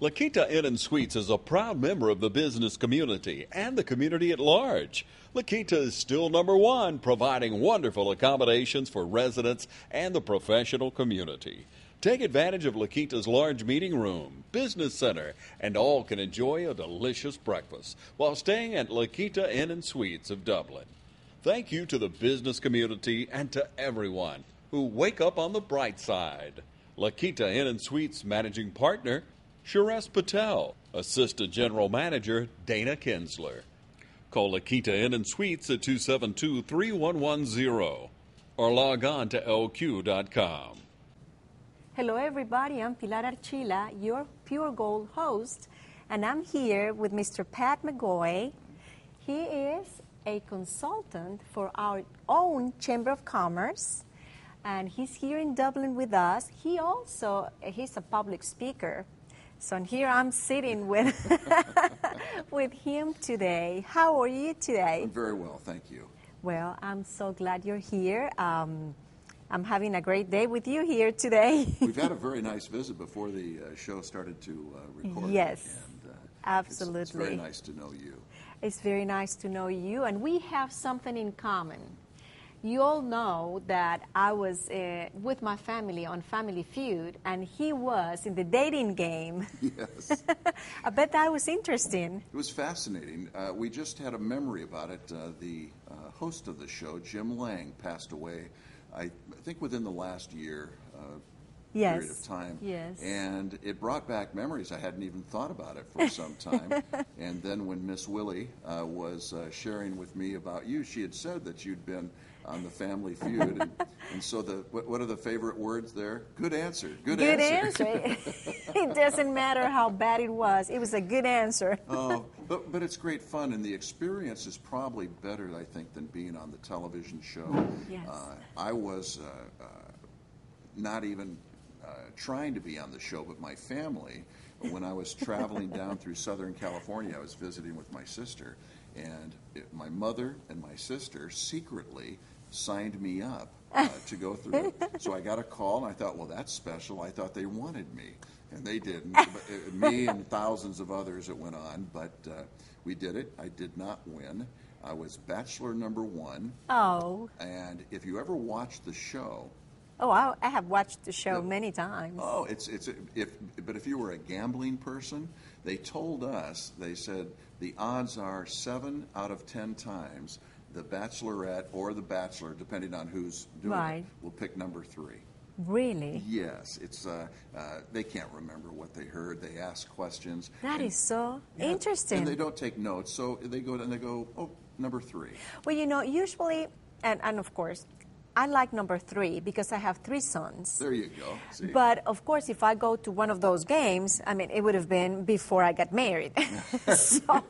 La Quinta Inn and Suites is a proud member of the business community and the community at large. La Quinta is still number one, providing wonderful accommodations for residents and the professional community. Take advantage of La Quinta's large meeting room, business center, and all can enjoy a delicious breakfast while staying at La Quinta Inn and Suites of Dublin. Thank you to the business community and to everyone who wake up on the bright side. La Quinta Inn and Suites Managing Partner, Suresh Patel. Assistant General Manager, Dana Kinsler. Call La Quinta Inn and Suites at 272-3110 or log on to lq.com. Hello everybody, I'm Pilar Archila, your Pure Gold host, and I'm here with Mr. Pat McGaughey. He is a consultant for our own Chamber of Commerce, and he's here in Dublin with us. He's a public speaker. So here I'm sitting with with him today. How are you today? I'm very well, thank you. Well, I'm so glad you're here. I'm having a great day with you here today. We've had a very nice visit before the show started to record. Yes, and, absolutely. It's very nice to know you. It's very nice to know you, and we have something in common. You all know that I was with my family on Family Feud, and he was in the dating game. Yes. I bet that was interesting. It was fascinating. We just had a memory about it. The host of the show, Jim Lang, passed away, I think within the last year period of time. Yes. And it brought back memories. I hadn't even thought about it for some time. And then when Miss Willie was sharing with me about you, she had said that you'd been on the Family Feud, and so what are the favorite words there? Good answer. Good answer. It doesn't matter how bad it was. It was a good answer. Oh, but it's great fun, and the experience is probably better, I think, than being on the television show. Yes. I was not even trying to be on the show, but my family, when I was traveling down through Southern California, I was visiting with my sister, and my mother and my sister secretly signed me up to go through it. So I got a call, and I thought, well, that's special. I thought they wanted me, and they didn't. Me and thousands of others that went on, but we did it. I did not win. I was bachelor number one. Oh. And if you ever watched the show... Oh, I have watched the show many times. Oh, but if you were a gambling person, they told us, they said the odds are 7 out of 10 times the Bachelorette or the Bachelor, depending on who's doing it, will pick number 3. Really? Yes, it's they can't remember what they heard. They ask questions. That is so interesting. And they don't take notes, so they go, oh, number 3. Well, usually, and of course, I like number 3 because I have 3 sons. There you go. See? But, of course, if I go to one of those games, I mean, it would have been before I got married. So,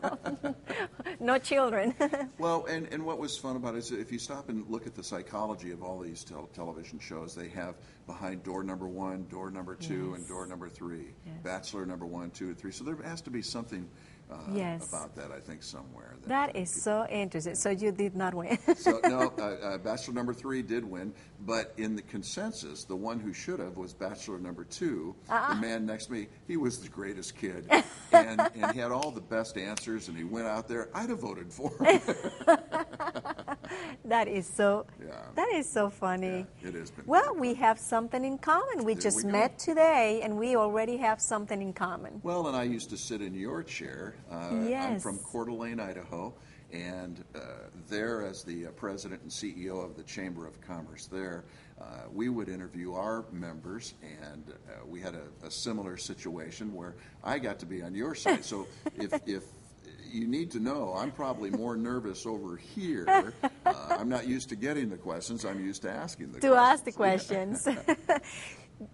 no children. Well, and what was fun about it is if you stop and look at the psychology of all these television shows, they have behind door number 1, door number 2, and door number 3. Yes. Bachelor number 1, 2, and 3. So there has to be something about that, I think, somewhere. That is so interesting. So you did not win. So no, Bachelor number 3 did win, but in the consensus, the one who should have was Bachelor number 2. The man next to me, he was the greatest kid, and he had all the best answers, and he went out there. I'd have voted for him. That is so. Yeah. That is so funny. Yeah, it is. Well, we have something in common. We just met today, and we already have something in common. Well, and I used to sit in your chair. Yes. I'm from Coeur d'Alene, Idaho, and there, as the president and CEO of the Chamber of Commerce there, we would interview our members, and we had a similar situation where I got to be on your side. So if you need to know, I'm probably more nervous over here. I'm not used to getting the questions. I'm used to asking the questions. To ask the questions.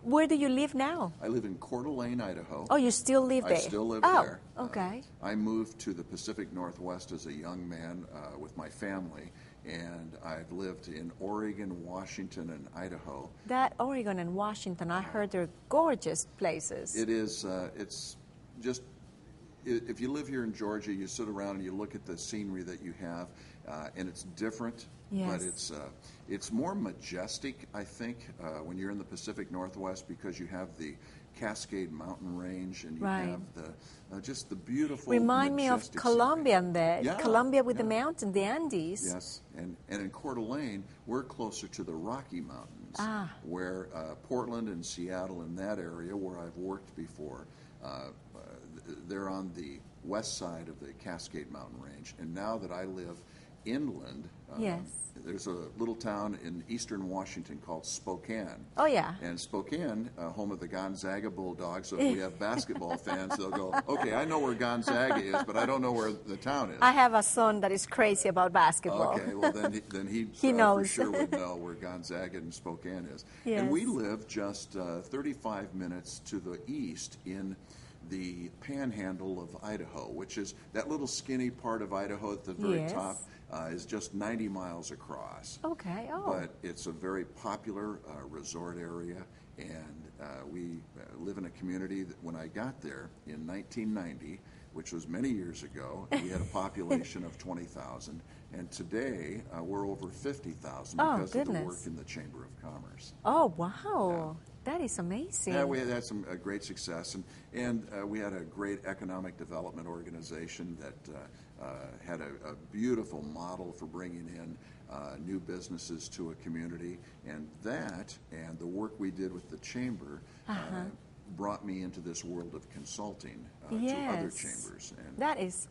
Where do you live now? I live in Coeur d'Alene, Idaho. Oh, you still live there? I still live there. Okay. I moved to the Pacific Northwest as a young man with my family, and I've lived in Oregon, Washington, and Idaho. That Oregon and Washington, I heard they're gorgeous places. It is. It's just, if you live here in Georgia, you sit around and you look at the scenery that you have, and it's different. Yes. But it's more majestic, I think, when you're in the Pacific Northwest because you have the Cascade Mountain Range, and you Right. have just the beautiful, Remind me of majestic Colombia scenery. and the Yeah, Colombia with the yeah. mountain, the Andes. Yes, and in Coeur d'Alene, we're closer to the Rocky Mountains, where Portland and Seattle in that area where I've worked before, they're on the west side of the Cascade Mountain Range. And now that I live inland, Yes. there's a little town in eastern Washington called Spokane. Oh, yeah. And Spokane, home of the Gonzaga Bulldogs, so if we have basketball fans, they'll go, okay, I know where Gonzaga is, but I don't know where the town is. I have a son that is crazy about basketball. Okay, well then he He for knows. sure would know where Gonzaga and Spokane is. Yes. And we live just 35 minutes to the east in the panhandle of Idaho, which is that little skinny part of Idaho at the very Yes. top is just 90 miles across. Okay. Oh. But it's a very popular resort area, and we live in a community that when I got there in 1990, which was many years ago, we had a population of 20,000, and today we're over 50,000 Oh, because of the goodness. work in the Chamber of Commerce. Oh, wow. That is amazing. Yeah, we had some great success, and we had a great economic development organization that had a beautiful model for bringing in new businesses to a community, and that and the work we did with the chamber brought me into this world of consulting to other Yes. chambers. And That is.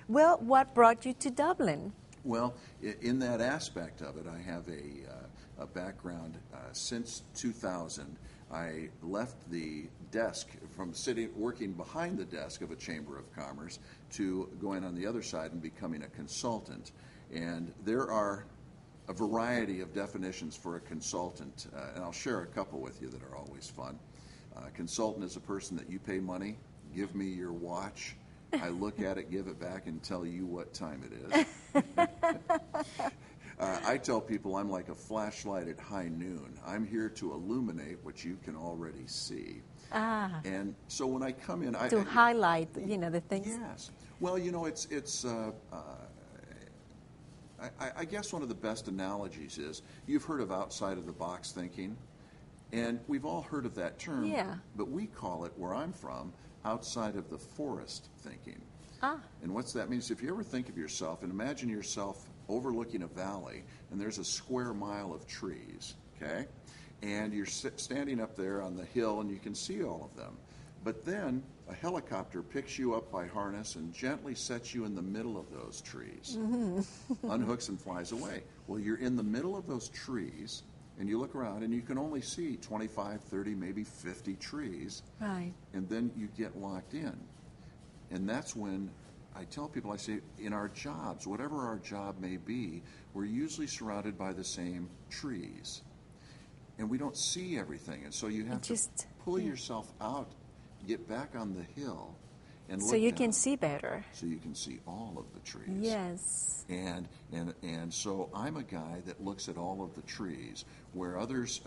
Well, what brought you to Dublin? well, in that aspect of it, I have a background. Since 2000, I left the desk from working behind the desk of a Chamber of Commerce to going on the other side and becoming a consultant. And there are a variety of definitions for a consultant, and I'll share a couple with you that are always fun. A consultant is a person that you pay money, give me your watch, I look at it, give it back, and tell you what time it is. I tell people I'm like a flashlight at high noon. I'm here to illuminate what you can already see. And so when I come in, To highlight, the things. Yes. Well, it's. I guess one of the best analogies is you've heard of outside of the box thinking, and we've all heard of that term. Yeah. But we call it, where I'm from, outside of the forest thinking. And what's that mean? If you ever think of yourself and imagine yourself overlooking a valley, and there's a square mile of trees, okay? And you're standing up there on the hill, and you can see all of them. But then a helicopter picks you up by harness and gently sets you in the middle of those trees, unhooks and flies away. Well, you're in the middle of those trees, and you look around, and you can only see 25, 30, maybe 50 trees. Right. And then you get locked in. And that's when I tell people, I say, in our jobs, whatever our job may be, we're usually surrounded by the same trees. And we don't see everything. And so you have to pull yourself out, get back on the hill, and look So you down, can see better. so you can see all of the trees. Yes. And so I'm a guy that looks at all of the trees, where others,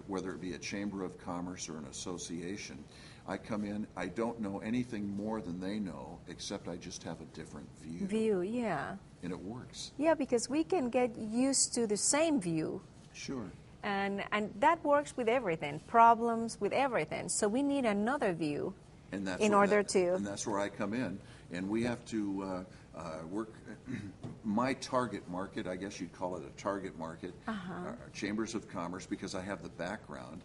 whether it be a chamber of commerce or an association, I come in, I don't know anything more than they know, except I just have a different view. Yeah. And it works. Yeah, because we can get used to the same view. Sure. And that works with everything, problems with everything. So we need another view And that's in where order to. And that's where I come in. And we have to work. My target market, I guess you'd call it a target market, are chambers of commerce, because I have the background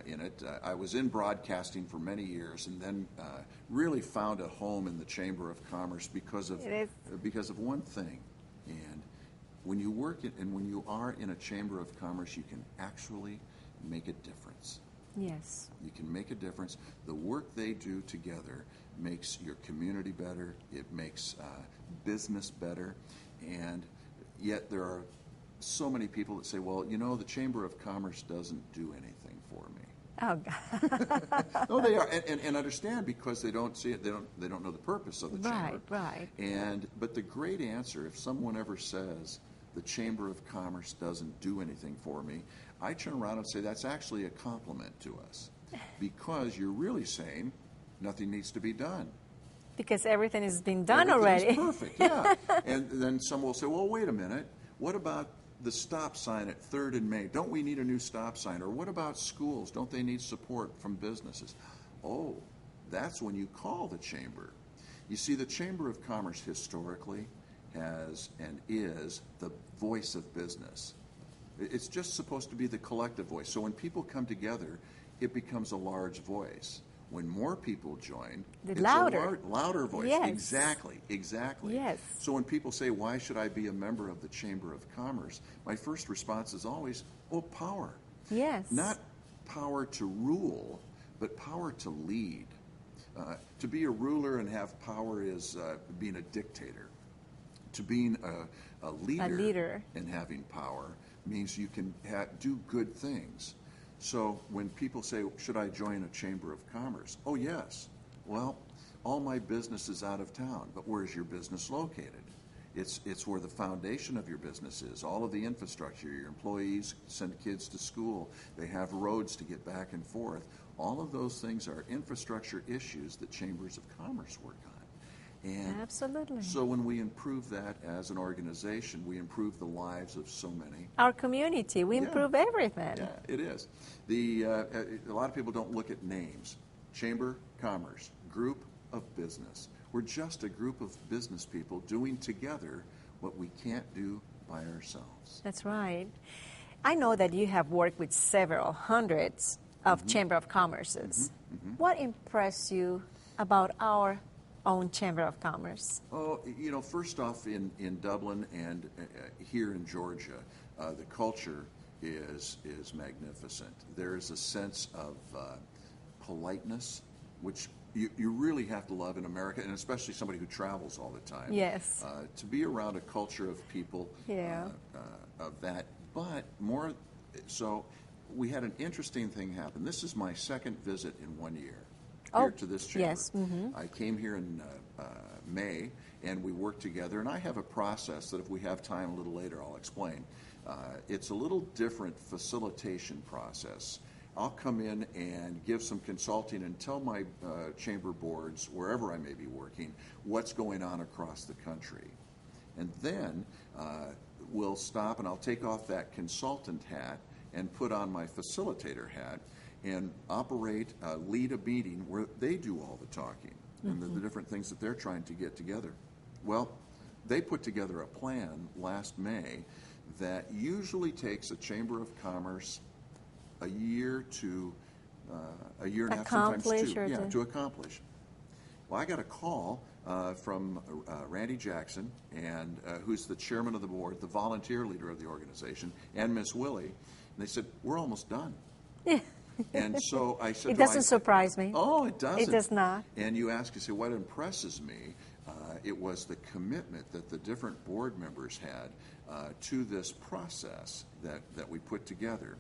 in it. I was in broadcasting for many years, and then really found a home in the Chamber of Commerce because of one thing. And when you work it, and when you are in a Chamber of Commerce, you can actually make a difference. Yes. You can make a difference. The work they do together makes your community better. It makes business better. And yet there are so many people that say, well, the Chamber of Commerce doesn't do anything for me. Oh, God. No, they are, and understand, because they don't see it. They don't know the purpose of the chamber. Right. But the great answer, if someone ever says the Chamber of Commerce doesn't do anything for me, I turn around and say that's actually a compliment to us, because you're really saying nothing needs to be done. Because everything has been done already. Everything's perfect, yeah. And then someone will say, well, wait a minute. What about the stop sign at 3rd and May? Don't we need a new stop sign? Or what about schools? Don't they need support from businesses? oh, that's when you call the chamber. You see, the Chamber of Commerce historically has and is the voice of business. It's just supposed to be the collective voice. So when people come together, it becomes a large voice. When more people join, it's louder. a louder voice. Yes. Exactly. Yes. So when people say, why should I be a member of the Chamber of Commerce? My first response is always, oh, power. Yes. Not power to rule, but power to lead. To be a ruler and have power is being a dictator. To being a leader and having power means you can do good things. So when people say, should I join a Chamber of Commerce? Oh, yes. Well, all my business is out of town, but where's your business located? It's where the foundation of your business is. All of the infrastructure, your employees send kids to school, they have roads to get back and forth. All of those things are infrastructure issues that Chambers of Commerce work on. And absolutely. So when we improve that as an organization, we improve the lives of so many. Our community, we improve everything. Yeah, it is. A lot of people don't look at names. Chamber, Commerce, Group of Business. We're just a group of business people doing together what we can't do by ourselves. That's right. I know that you have worked with several hundreds of Chamber of Commerces. What impressed you about our own Chamber of Commerce? Oh, first off, in Dublin and here in Georgia, the culture is magnificent. There is a sense of politeness, which you really have to love in America, and especially somebody who travels all the time. Yes. To be around a culture of people of that, but more so. We had an interesting thing happen. This is my second visit in 1 year here to this chamber. Yes. I came here in May, and we worked together. And I have a process that if we have time a little later, I'll explain. It's a little different facilitation process. I'll come in and give some consulting and tell my chamber boards, wherever I may be working, what's going on across the country. And then we'll stop, and I'll take off that consultant hat and put on my facilitator hat and lead a meeting where they do all the talking and the different things that they're trying to get together. Well, they put together a plan last May that usually takes a Chamber of Commerce a year and a half, sometimes two, to accomplish. Well, I got a call from Randy Jackson, and who's the chairman of the board, the volunteer leader of the organization, and Miss Willie. And they said, we're almost done. And so I said, it doesn't surprise me. Oh, it doesn't. It does not. And you say, what impresses me? It was the commitment that the different board members had to this process that we put together.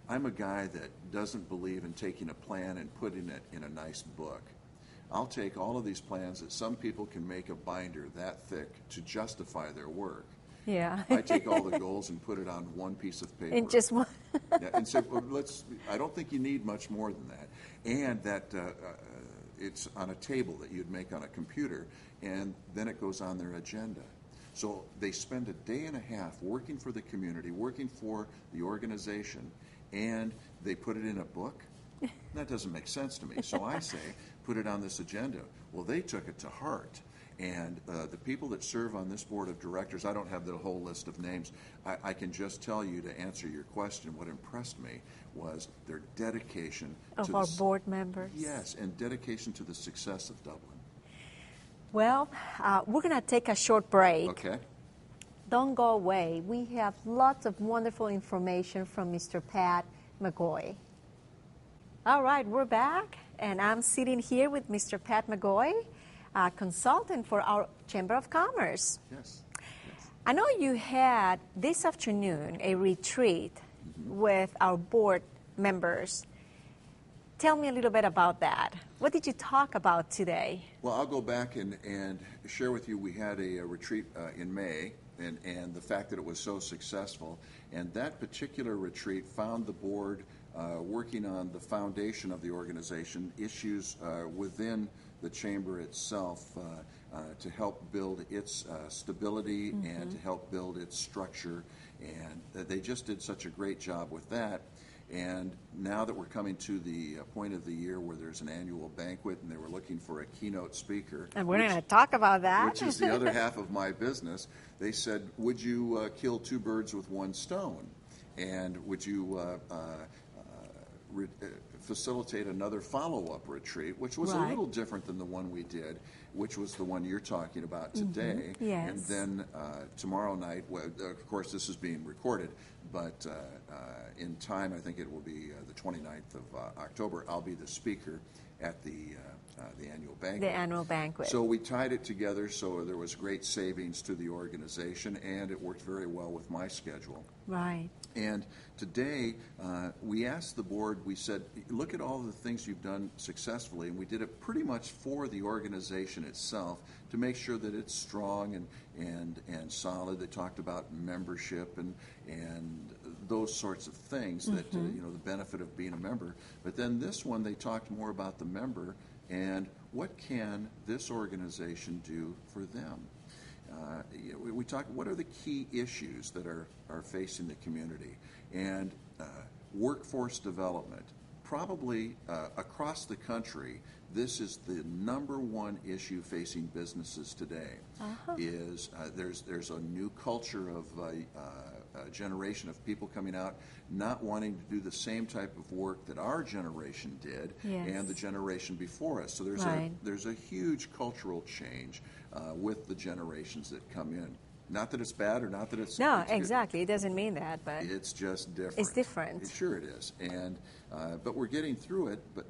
I'm a guy that doesn't believe in taking a plan and putting it in a nice book. I'll take all of these plans that some people can make a binder that thick to justify their work. Yeah. I take all the goals and put it on one piece of paper. In just one. And say, well, I don't think you need much more than that. And that it's on a table that you'd make on a computer, and then it goes on their agenda. So they spend a day and a half working for the community, working for the organization, and they put it in a book. That doesn't make sense to me. So I say, put it on this agenda. Well, they took it to heart. And the people that serve on this board of directors, I don't have the whole list of names. I can just tell you, to answer your question, what impressed me was their dedication of our board members. Yes, and dedication to the success of Dublin. Well, we're going to take a short break. Okay. Don't go away. We have lots of wonderful information from Mr. Pat McGaughey. All right, we're back, and I'm sitting here with Mr. Pat McGaughey, a consultant for our Chamber of Commerce. Yes. I know you had this afternoon a retreat with our board members. Tell me a little bit about that. What did you talk about today? Well, I'll go back and share with you, we had a retreat in May, and the fact that it was so successful. And that particular retreat found the board working on the foundation of the organization, issues within the chamber itself to help build its stability and to help build its structure. And they just did such a great job with that. And now that we're coming to the point of the year where there's an annual banquet and they were looking for a keynote speaker. And we're going to talk about that. Which is the other half of my business. They said, would you kill two birds with one stone? And would you facilitate another follow-up retreat, which was a little different than the one we did, which was the one you're talking about today. Yes. And then tomorrow night, well, of course this is being recorded, but in time I think it will be the 29th of October, I'll be the speaker at the annual banquet. The annual banquet. So we tied it together so there was great savings to the organization, and it worked very well with my schedule. Right. And today, we asked the board, we said, look at all the things you've done successfully, and we did it pretty much for the organization itself to make sure that it's strong and solid. They talked about membership and those sorts of things that, the benefit of being a member. But then this one, they talked more about the member and what can this organization do for them. We talk, what are the key issues that are facing the community? And workforce development. Probably across the country, this is the number one issue facing businesses today. Is there's a new culture of a generation of people coming out not wanting to do the same type of work that our generation did and the generation before us. So there's a huge cultural change with the generations that come in. Not that it's bad or not that it's... No, it's exactly. It doesn't mean that, but... It's just different. It's different. Sure it is. And but we're getting through it, but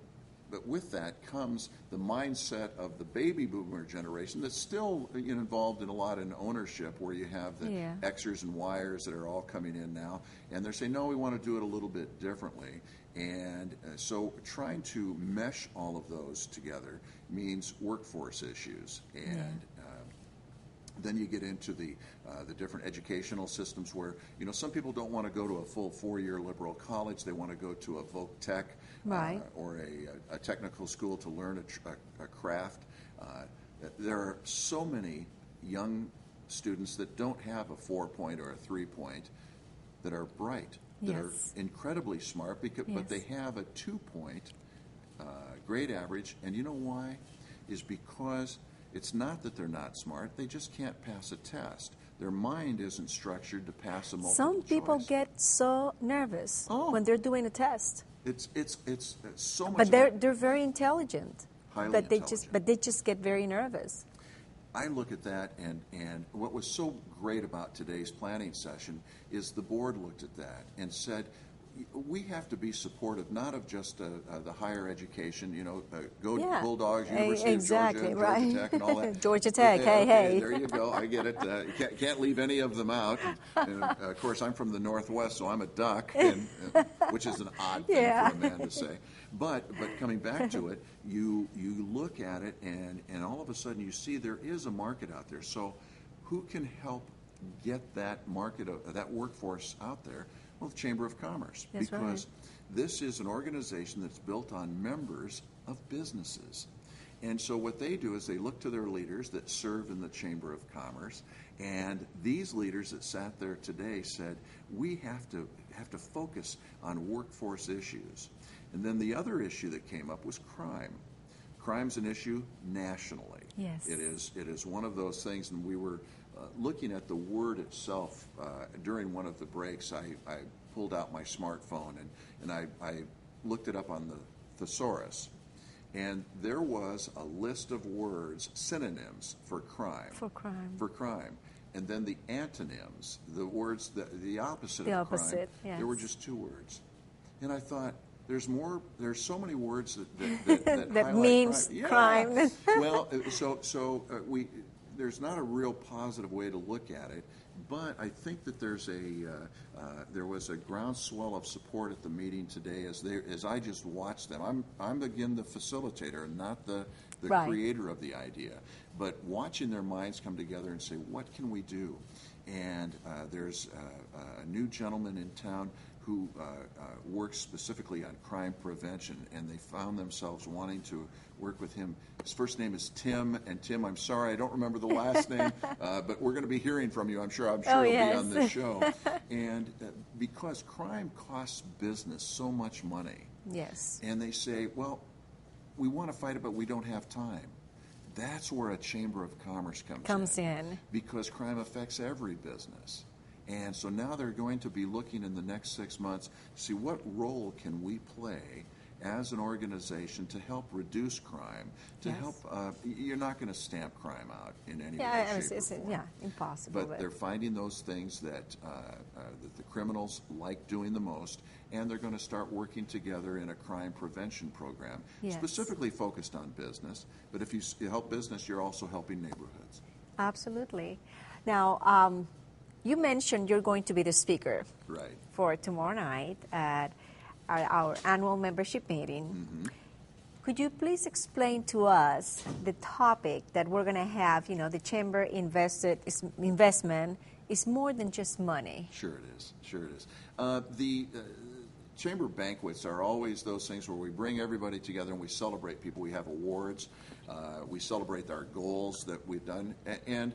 with that comes the mindset of the baby boomer generation that's still involved in a lot in ownership, where you have the Xers and Yers that are all coming in now, and they're saying, no, we want to do it a little bit differently. And so trying to mesh all of those together means workforce issues. And then you get into the different educational systems where, some people don't want to go to a full 4-year liberal college. They want to go to a Voc Tech or a technical school to learn a craft. There are so many young students that don't have a 4-point or a 3-point that are bright, that are incredibly smart, but they have a 2-point grade average. And you know why? Is because it's not that they're not smart. They just can't pass a test. Their mind isn't structured to pass a multiple Some people choice. get so nervous when they're doing a test. It's so much. But they're very intelligent. Highly But they just get very nervous. I look at that, and what was so great about today's planning session is the board looked at that and said, we have to be supportive, not of just the higher education, go Bulldogs, University of Georgia, Georgia Tech, and all that. Georgia Tech, hey. There you go, I get it. You can't leave any of them out. And, of course, I'm from the Northwest, so I'm a duck, which is an odd thing for a man to say. But coming back to it, you look at it, and all of a sudden you see there is a market out there. So who can help get that market, that workforce out there? Well, the Chamber of Commerce, because this is an organization that's built on members of businesses. And so what they do is they look to their leaders that serve in the Chamber of Commerce, and these leaders that sat there today said, we have to focus on workforce issues. And then the other issue that came up was crime. Crime's an issue nationally. Yes. It is one of those things, and we were looking at the word itself during one of the breaks. I pulled out my smartphone and I looked it up on the thesaurus, and there was a list of words, synonyms for crime. For crime. And then the antonyms, the words, the opposite of crime. Yes. There were just 2 words. And I thought, there's so many words that that means crime. Well, there's not a real positive way to look at it, but I think that there was a groundswell of support at the meeting today as I just watched them. I'm again the facilitator and not the creator of the idea, but watching their minds come together and say, what can we do? And there's a new gentleman in town who works specifically on crime prevention, and they found themselves wanting to work with him. His first name is Tim, and Tim, I'm sorry, I don't remember the last name, but we're going to be hearing from you. I'm sure he'll be on this show. And because crime costs business so much money, yes, and they say, well, we want to fight it, but we don't have time. That's where a Chamber of Commerce comes in. Because crime affects every business. And so now they're going to be looking in the next 6 months to see what role can we play as an organization to help reduce crime, to help, you're not going to stamp crime out in any way, shape, or form. Yeah, impossible. But they're finding those things that the criminals like doing the most, and they're going to start working together in a crime prevention program, specifically focused on business. But if you help business, you're also helping neighborhoods. Absolutely. Now, you mentioned you're going to be the speaker for tomorrow night at our annual membership meeting. Mm-hmm. Could you please explain to us the topic that we're going to have? You know, the Chamber investment is more than just money. Sure it is. Sure it is. The Chamber banquets are always those things where we bring everybody together and we celebrate people. We have awards. We celebrate our goals that we've done. And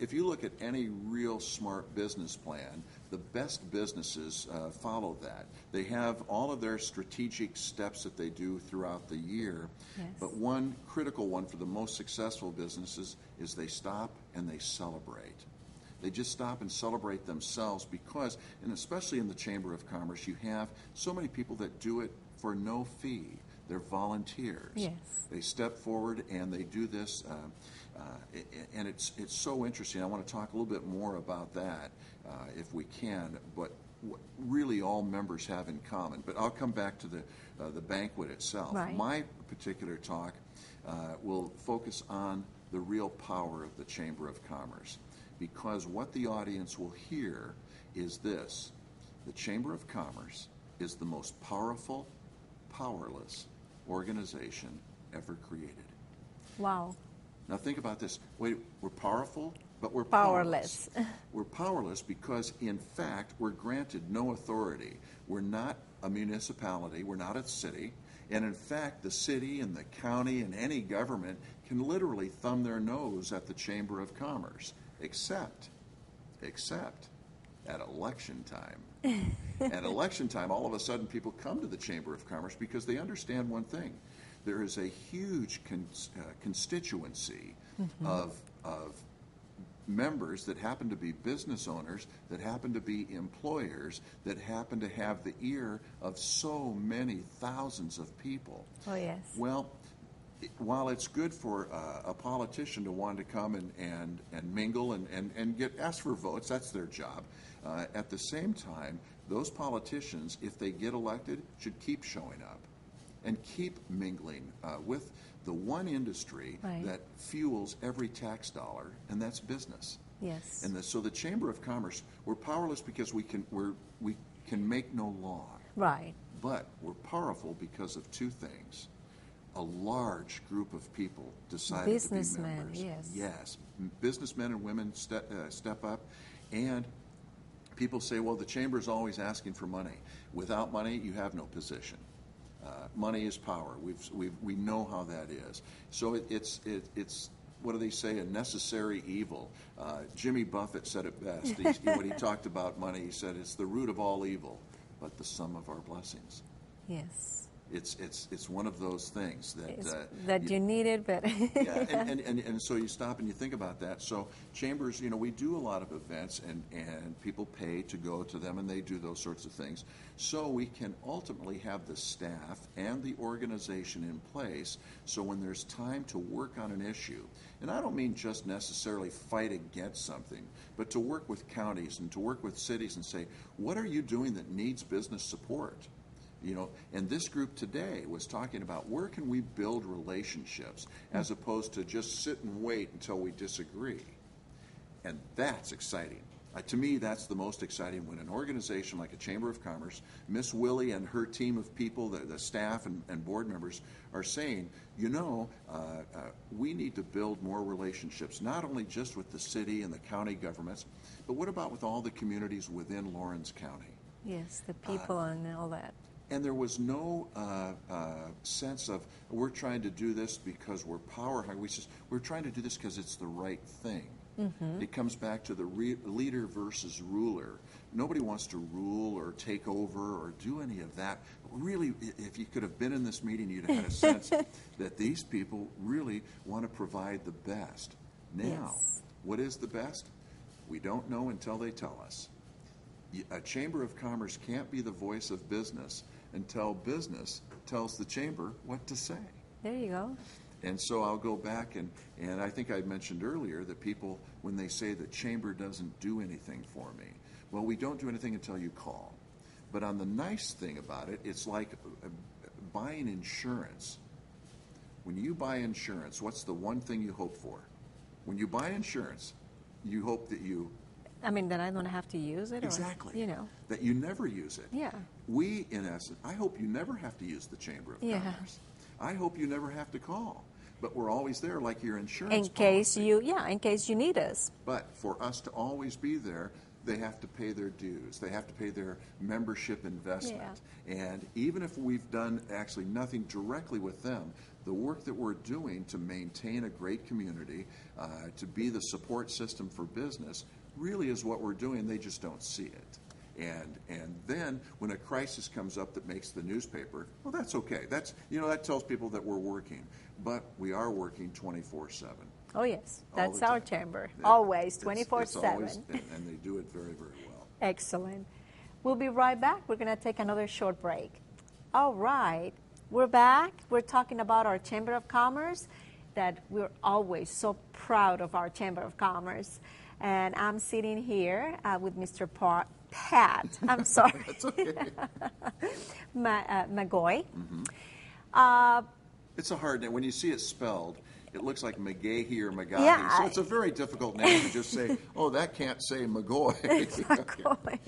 if you look at any real smart business plan, the best businesses follow that. They have all of their strategic steps that they do throughout the year. Yes. But one critical one for the most successful businesses is they stop and they celebrate. They just stop and celebrate themselves because, and especially in the Chamber of Commerce, you have so many people that do it for no fee. They're volunteers. Yes. They step forward and they do this, and it's so interesting. I want to talk a little bit more about that if we can, but what really all members have in common. But I'll come back to the banquet itself. Right. My particular talk will focus on the real power of the Chamber of Commerce, because what the audience will hear is this: the Chamber of Commerce is the most powerful, powerless organization ever created. Wow. Now think about this. Wait, we're powerful, but we're Powerless. We're powerless because, in fact, we're granted no authority. We're not a municipality. We're not a city. And in fact, the city and the county and any government can literally thumb their nose at the Chamber of Commerce, except at election time. At election time, all of a sudden, people come to the Chamber of Commerce because they understand one thing. There is a huge constituency of members that happen to be business owners, that happen to be employers, that happen to have the ear of so many thousands of people. Oh, yes. Well, while it's good for a politician to want to come and mingle and ask for votes, that's their job. At the same time, those politicians, if they get elected, should keep showing up and keep mingling with the one industry that fuels every tax dollar, and that's business. Yes. And so the Chamber of Commerce, we're powerless because we can make no law. Right. But we're powerful because of two things. A large group of people decided to be members. Yes. Businessmen and women step up, and people say, well, the Chamber is always asking for money. Without money, you have no position. Money is power. We know how that is. So it's what do they say? A necessary evil. Jimmy Buffett said it best. When he talked about money, he said it's the root of all evil, but the sum of our blessings. Yes. It's one of those things that you need it, but yeah, and so you stop and you think about that. So chambers, we do a lot of events, and people pay to go to them, and they do those sorts of things. So we can ultimately have the staff and the organization in place. So when there's time to work on an issue, and I don't mean just necessarily fight against something, but to work with counties and to work with cities and say, what are you doing that needs business support? And this group today was talking about where can we build relationships as opposed to just sit and wait until we disagree. And that's exciting. To me, that's the most exciting when an organization like a Chamber of Commerce, Miss Willie and her team of people, the staff and board members, are saying, we need to build more relationships, not only just with the city and the county governments, but what about with all the communities within Laurens County? Yes, the people and all that. And there was no sense of, we're trying to do this because we're power hungry. We're trying to do this because it's the right thing. Mm-hmm. It comes back to the leader versus ruler. Nobody wants to rule or take over or do any of that. Really, if you could have been in this meeting, you'd have had a sense that these people really want to provide the best. Now, what is the best? We don't know until they tell us. A Chamber of Commerce can't be the voice of business until business tells the Chamber what to say. There you go. And so I'll go back, and I think I mentioned earlier that people, when they say the Chamber doesn't do anything for me, well, we don't do anything until you call. But on the nice thing about it, it's like buying insurance. When you buy insurance, what's the one thing you hope for? When you buy insurance, you hope that you... that I don't have to use it? Exactly. Or, that you never use it. Yeah. We, in essence, I hope you never have to use the Chamber of Commerce. I hope you never have to call. But we're always there like your insurance in case you need us. But for us to always be there, they have to pay their dues. They have to pay their membership investment. Yeah. And even if we've done actually nothing directly with them, the work that we're doing to maintain a great community, to be the support system for business, really is what we're doing. They just don't see it. And then when a crisis comes up that makes the newspaper, well, that's okay. That tells people that we're working. But we are working 24/7. Oh, yes. That's our chamber. Always, 24/7. And they do it very, very well. Excellent. We'll be right back. We're going to take another short break. All right. We're back. We're talking about our Chamber of Commerce, that we're always so proud of our Chamber of Commerce. And I'm sitting here with Mr. Pat. I'm sorry. That's okay. McGaughey. Mm-hmm. It's a hard name. When you see it spelled, it looks like McGaughey or McGaughey. Yeah, so it's a very difficult name to just say, oh, that can't say McGaughey. Exactly.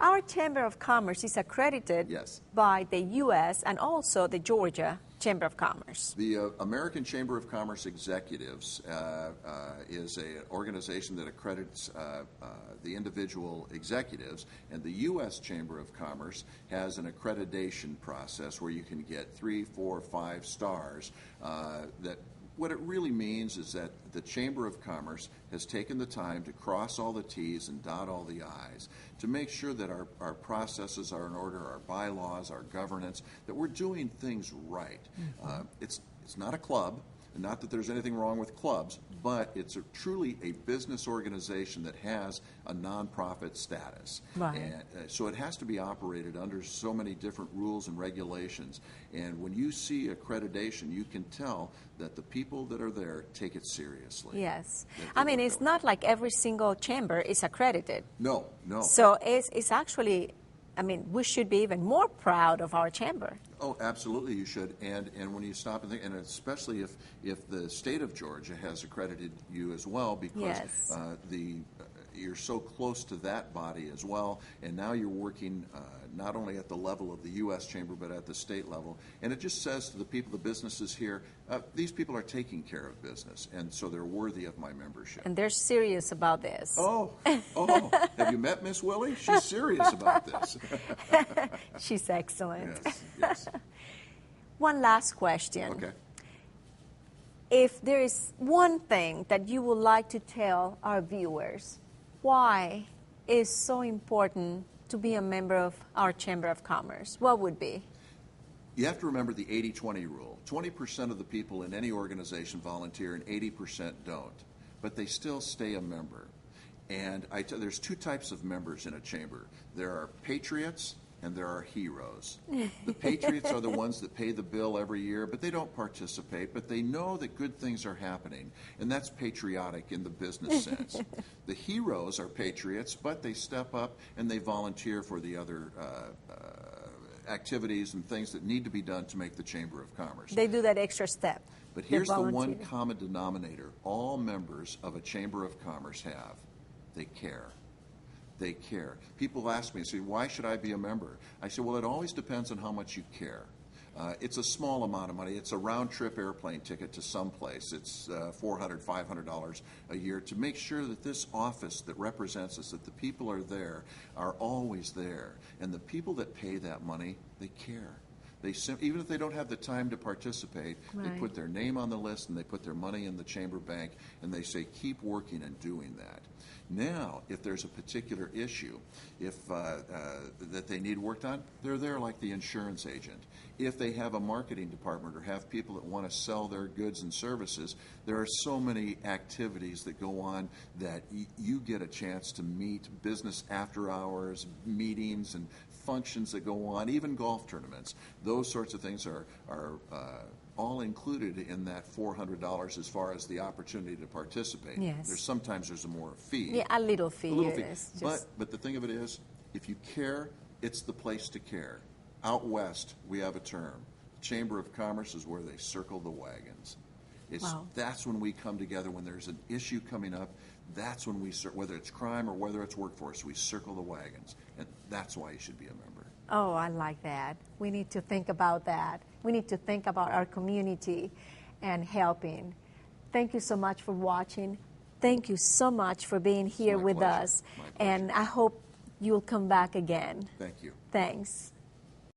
Our Chamber of Commerce is accredited by the U.S. and also the Georgia Chamber of Commerce. The American Chamber of Commerce Executives is an organization that accredits the individual executives, and the U.S. Chamber of Commerce has an accreditation process where you can get 3, 4, 5 stars. What it really means is that the Chamber of Commerce has taken the time to cross all the T's and dot all the I's to make sure that our processes are in order, our bylaws, our governance, that we're doing things right. Mm-hmm. It's not a club, and not that there's anything wrong with clubs, but it's truly a business organization that has a nonprofit status. Right. And so it has to be operated under so many different rules and regulations. And when you see accreditation, you can tell that the people that are there take it seriously. Yes. It's not like every single chamber is accredited. No. So it's actually, we should be even more proud of our chamber. Oh, absolutely, you should. And when you stop and think, and especially if the state of Georgia has accredited you as well, because you're so close to that body as well, and now you're working not only at the level of the U.S. Chamber, but at the state level. And it just says to the people, the businesses here, these people are taking care of business, and so they're worthy of my membership. And they're serious about this. Oh, have you met Miss Willie? She's serious about this. She's excellent. Yes. One last question. Okay. If there is one thing that you would like to tell our viewers, why is so important to be a member of our Chamber of Commerce, what would be? You have to remember the 80-20 rule. 20% of the people in any organization volunteer and 80% don't, but they still stay a member. And there's 2 types of members in a chamber. There are patriots and there are heroes. The patriots are the ones that pay the bill every year, but they don't participate, but they know that good things are happening, and that's patriotic in the business sense. The heroes are patriots, but they step up and they volunteer for the other activities and things that need to be done to make the Chamber of Commerce. They do that extra step. But here's the one common denominator all members of a Chamber of Commerce have. They care. They care. People ask me, say, why should I be a member? I say, well, it always depends on how much you care. It's a small amount of money. It's a round-trip airplane ticket to someplace. It's $400, $500 a year to make sure that this office that represents us, that the people are there, are always there. And the people that pay that money, they care. Even if they don't have the time to participate, Right. they put their name on the list and they put their money in the chamber bank and they say, keep working and doing that. Now, if there's a particular issue, that they need worked on, they're there like the insurance agent. If they have a marketing department or have people that want to sell their goods and services, there are so many activities that go on that you get a chance to meet business after hours, meetings and functions that go on, even golf tournaments. Those sorts of things are all included in that $400 as far as the opportunity to participate. Yes. Sometimes there's a more fee. Yeah, a little fee. A little fee. Yes, But the thing of it is, if you care, it's the place to care. Out west, we have a term. Chamber of Commerce is where they circle the wagons. Wow. That's when we come together. When there's an issue coming up, that's when we, whether it's crime or whether it's workforce, we circle the wagons. And that's why you should be a member. Oh, I like that. We need to think about that. We need to think about our community and helping. Thank you so much for watching. Thank you so much for being here my with pleasure. us. My pleasure. And I hope you'll come back again. Thank you. Thanks.